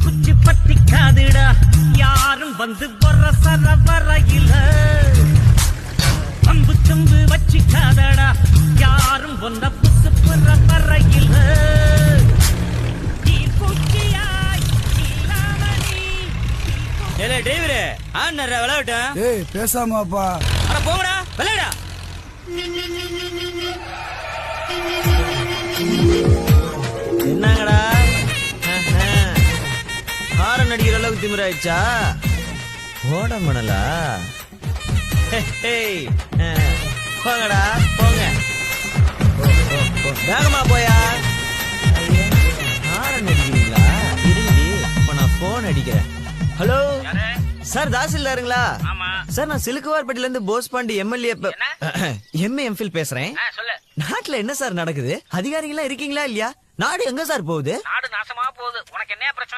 குச்சி பட்டிக்காதுடா யாரும் வந்து வர சர வரையில அம்பு தும்பு வச்சிக்காதடா யாரும் வந்த புசு புற வரையில டிரைவரு ஆன் விளையாட்டேன். ஏய் பேசாமாப்பா. அட போங்கடா விளையாடா. என்னங்கடா ஹாரன் அடிக்கிற அளவுக்கு திமிராயிடுச்சா? ஓட மணலா? போங்கடா போங்க, வேகமா போயா. ஹாரன் அடிக்கிறீங்களா? இருந்தி இப்ப நான் போன் அடிக்கிறேன். Hello sir, தாசில்தாருங்களா? சார், நான் சிலுக்குவார்பட்டில இருந்து போஸ் பாண்டி எம்எல்ஏ எம்எம்ஃபில் பேசுறேன். நாட்டுல என்ன சார் நடக்குது? அதிகாரிகளா இருக்கீங்களா இல்லையா? நாடு எங்க சார் போகுது? நாடு நாசமா போகுது. உனக்கு என்ன பிரச்சனை?